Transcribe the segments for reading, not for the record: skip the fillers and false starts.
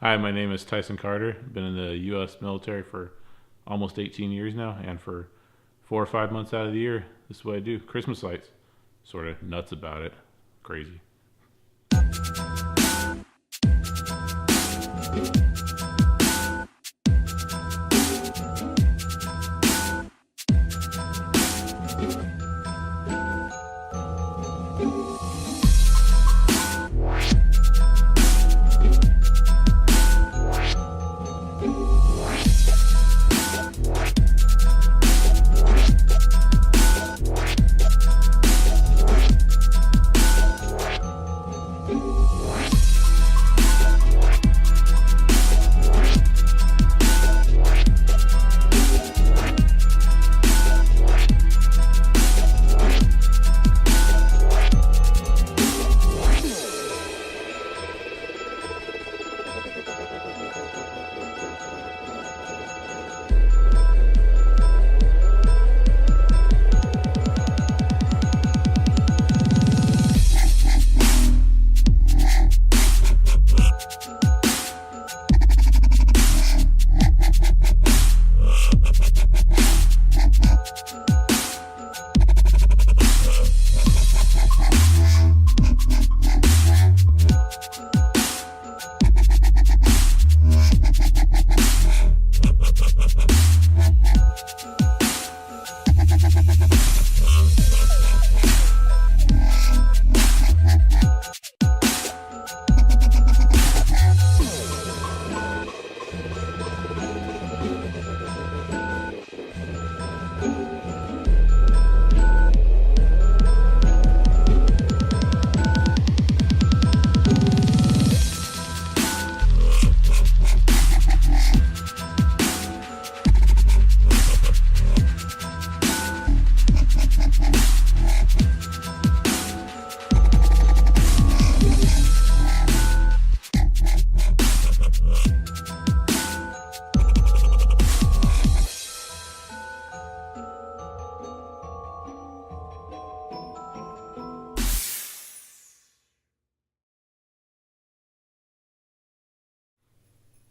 Hi, my name is Tyson Carter. Been in the U.S. military for almost 18 years now, and for 4 or 5 months out of the year, this is what I do. Christmas lights. Sort of nuts about it. Crazy.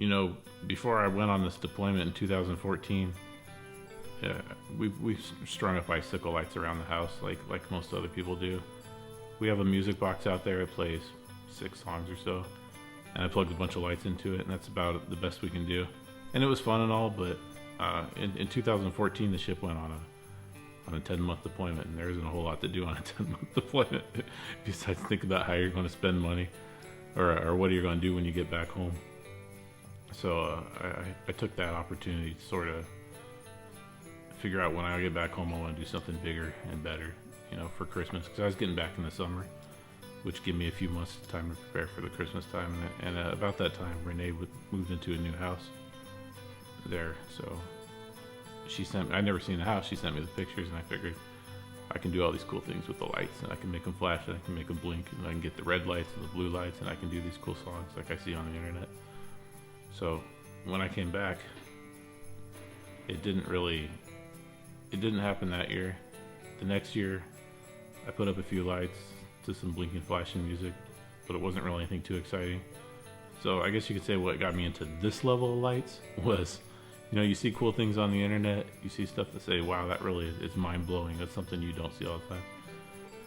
You know, before I went on this deployment in 2014, uh, we strung up icicle lights around the house like most other people do. We have a music box out there. It plays 6 songs or so, and I plugged a bunch of lights into it, and that's about the best we can do. And it was fun and all, but in 2014 the ship went on a 10-month deployment, and there isn't a whole lot to do on a 10-month deployment besides think about how you're going to spend money, or what you're going to do when you get back home. So I took that opportunity to sort of figure out when I get back home I want to do something bigger and better, for Christmas, because I was getting back in the summer, which gave me a few months time to prepare for the Christmas time. And about that time, Renee moved into a new house there, so I'd never seen the house. She sent me the pictures, and I figured I can do all these cool things with the lights, and I can make them flash, and I can make them blink, and I can get the red lights and the blue lights, and I can do these cool songs like I see on the internet. So when I came back, it didn't happen that year. The next year, I put up a few lights to some blinking flashing music, but it wasn't really anything too exciting. So I guess you could say what got me into this level of lights was, you see cool things on the internet, you see stuff that say, wow, that really is mind-blowing. That's something you don't see all the time.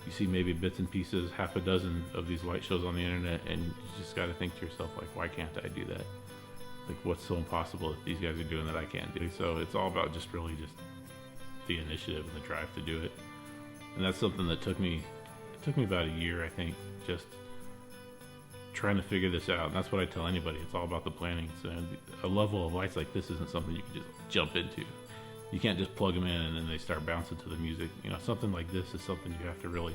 You see maybe bits and pieces, half a dozen of these light shows on the internet, and you just got to think to yourself, like, why can't I do that? Like, what's so impossible that these guys are doing that I can't do? So it's all about just the initiative and the drive to do it. And that's something that took me about a year, I think, just trying to figure this out. And that's what I tell anybody. It's all about the planning. So a level of lights like this isn't something you can just jump into. You can't just plug them in and then they start bouncing to the music. Something like this is something you have to really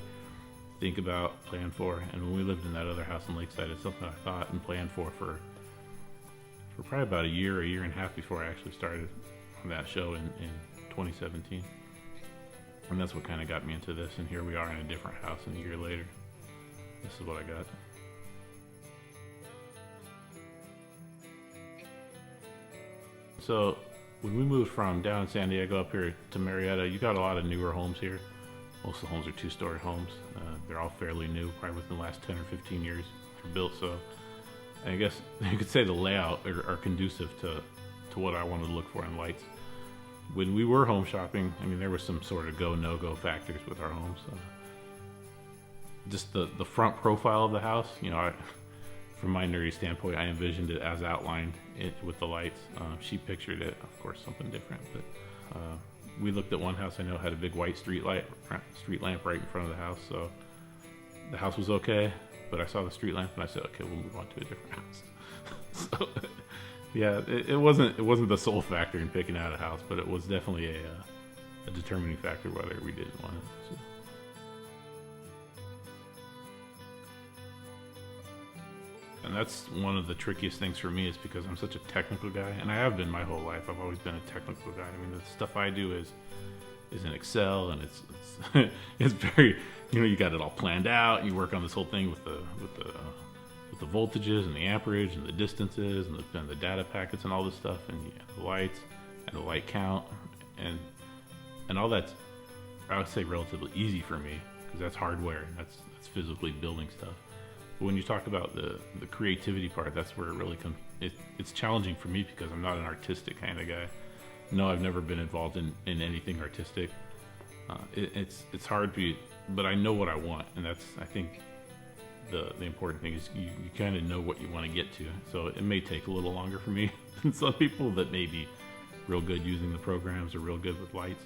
think about, plan for. And when we lived in that other house in Lakeside, it's something I thought and planned for probably about a year and a half before I actually started on that show in 2017. And that's what kind of got me into this, and here we are in a different house, and a year later, this is what I got. So when we moved from down in San Diego up here to Marietta, you got a lot of newer homes here. Most of the homes are two-story homes. They're all fairly new, probably within the last 10 or 15 years they're built. So And I guess you could say the layout are conducive to what I wanted to look for in lights. When we were home shopping, I mean, there was some sort of go no go factors with our homes. Just the front profile of the house, you know, from my nerdy standpoint, I envisioned it as outlined with the lights. She pictured it, of course, something different. But we looked at one house I know had a big white street lamp right in front of the house. So the house was okay, but I saw the street lamp and I said, okay, we'll move on to a different house. So yeah, it wasn't the sole factor in picking out a house, but it was definitely a determining factor whether we did want it. So. And that's one of the trickiest things for me, is because I'm such a technical guy, and I have been my whole life. I've always been a technical guy. I mean, the stuff I do is in Excel, and it's it's very, you know, you got it all planned out. You work on this whole thing with the voltages and the amperage and the distances and the data packets and all this stuff, and the lights and the light count and all that's, I would say, relatively easy for me, because that's hardware. That's physically building stuff. But when you talk about the creativity part, that's where it really comes. It's challenging for me because I'm not an artistic kind of guy. No, I've never been involved in anything artistic. It's hard to be, but I know what I want, and that's, I think, the important thing is you kind of know what you want to get to. So it may take a little longer for me than some people that may be real good using the programs or real good with lights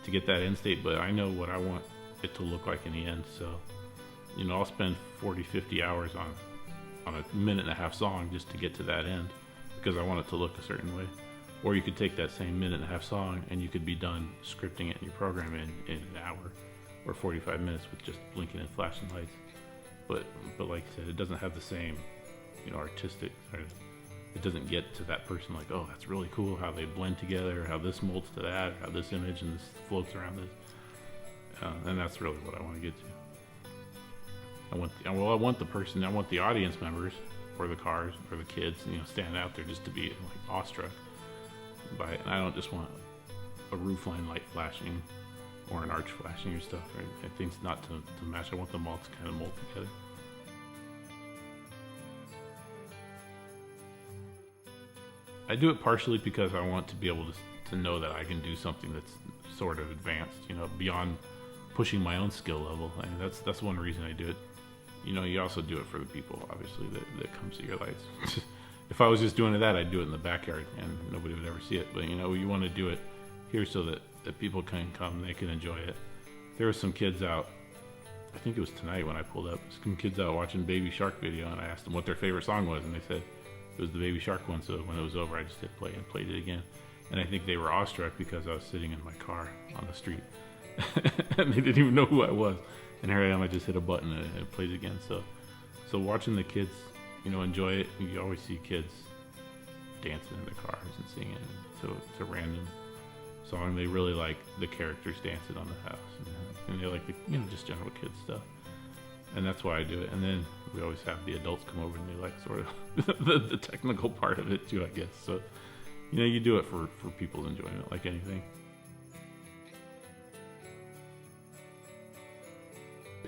to get that end state, but I know what I want it to look like in the end. So, you know, I'll spend 40-50 hours on a minute-and-a-half song just to get to that end, because I want it to look a certain way. Or you could take that same minute-and-a-half song and you could be done scripting it in your program in an hour or 45 minutes with just blinking and flashing lights. But like I said, it doesn't have the same, you know, artistic, or it doesn't get to that person like, oh, that's really cool how they blend together, how this molds to that, how this image and this floats around this. And that's really what I want to get to. I want the audience members, or the cars, or the kids, you know, stand out there just to be like awestruck by it. And I don't just want a roofline light flashing or an arch flashing or stuff, right? Things not to match. I want them all to kind of mold together. I do it partially because I want to be able to know that I can do something that's sort of advanced, you know, beyond pushing my own skill level. I mean, that's one reason I do it. You know, you also do it for the people, obviously, that comes to your lights. If I was just doing that, I'd do it in the backyard and nobody would ever see it. But, you know, you want to do it here so that people can come, they can enjoy it. There were some kids out, I think it was tonight when I pulled up, some kids out watching Baby Shark video, and I asked them what their favorite song was, and they said it was the Baby Shark one. So when it was over, I just hit play and played it again. And I think they were awestruck because I was sitting in my car on the street. And they didn't even know who I was. And here I am, I just hit a button and it plays again. So watching the kids, you know, enjoy it. You always see kids dancing in their cars and singing. So it's a random song. They really like the characters dancing on the house. And they like the, you know, just general kids stuff. And that's why I do it. And then we always have the adults come over and they like sort of the technical part of it too, I guess. So, you know, you do it for people's enjoyment like anything.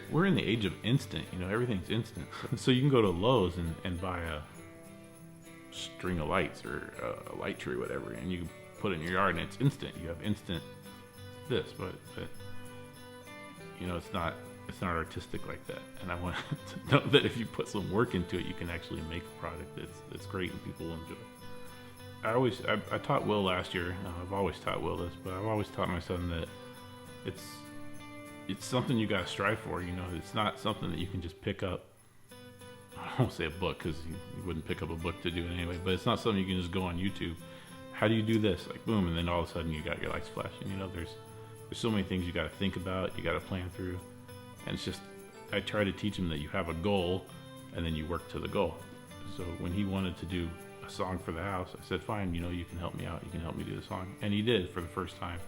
We're in the age of instant, you know, everything's instant. So you can go to Lowe's and buy a string of lights or a light tree or whatever, and you can put it in your yard and it's instant. You have instant this, but you know, it's not artistic like that. And I want to know that if you put some work into it, you can actually make a product that's great and people will enjoy it. I taught Will last year. I've always taught Will this, but I've always taught my son that it's something you gotta strive for. You know, it's not something that you can just pick up. I won't say a book, because you wouldn't pick up a book to do it anyway, but it's not something you can just go on YouTube. How do you do this? Like, boom, and then all of a sudden you got your lights flashing. You know, there's so many things you gotta think about, you gotta plan through. And it's just, I try to teach him that you have a goal and then you work to the goal. So when he wanted to do a song for the house, I said, fine, you know, you can help me out, you can help me do the song. And he did for the first time.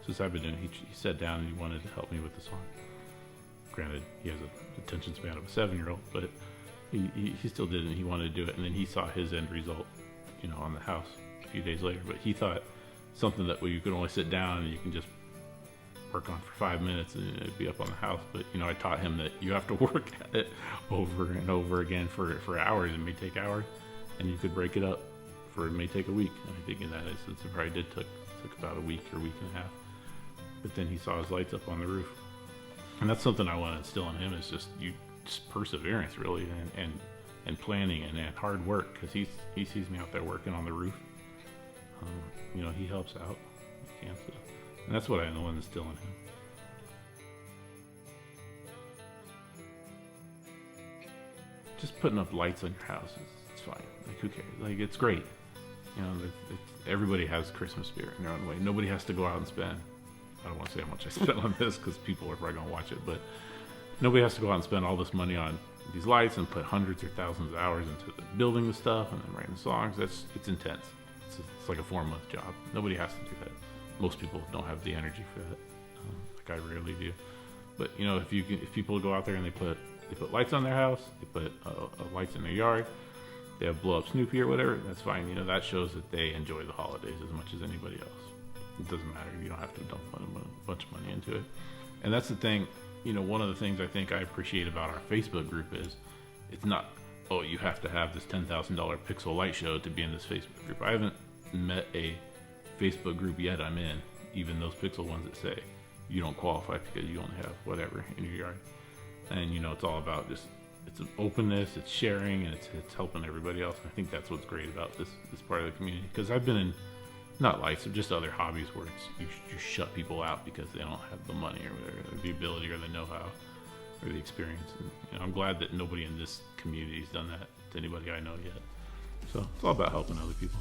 Since I've been doing it, he sat down and he wanted to help me with the song. Granted, he has an attention span of a 7-year-old, but he still did it, and he wanted to do it. And then he saw his end result, you know, on the house a few days later. But he thought something that you could only sit down and you can just work on for 5 minutes and it'd be up on the house. But I taught him that you have to work at it over and over again for hours. It may take hours, and you could break it up it may take a week. And I think in that instance it probably took about a week or week and a half. But then he saw his lights up on the roof, and that's something I want to instill in him, is just perseverance, really, and planning and hard work, because he sees me out there working on the roof. He helps out. And that's what I want to instill in him. Just putting up lights on your house it's fine. Like, who cares? Like, it's great. Everybody has Christmas spirit in their own way. Nobody has to go out and spend. I don't want to say how much I spent on this because people are probably going to watch it, but nobody has to go out and spend all this money on these lights and put hundreds or thousands of hours into building the stuff and then writing songs. It's intense. It's like a 4-month job. Nobody has to do that. Most people don't have the energy for that. Like I rarely do. But if people go out there and they put lights on their house, they put lights in their yard, they have blow up Snoopy or whatever, that's fine. That shows that they enjoy the holidays as much as anybody else. It doesn't matter. You don't have to dump a bunch of money into it. And that's the thing. One of the things I think I appreciate about our Facebook group is it's not, oh, you have to have this $10,000 pixel light show to be in this Facebook group. I haven't met a Facebook group yet I'm in, even those pixel ones that say you don't qualify because you only have whatever in your yard. And it's all about just, it's an openness, it's sharing, and it's helping everybody else. And I think that's what's great about this part of the community, because I've been in, not lights, but just other hobbies where you shut people out because they don't have the money or whatever, or the ability or the know-how or the experience. And I'm glad that nobody in this community has done that to anybody I know yet. So it's all about helping other people.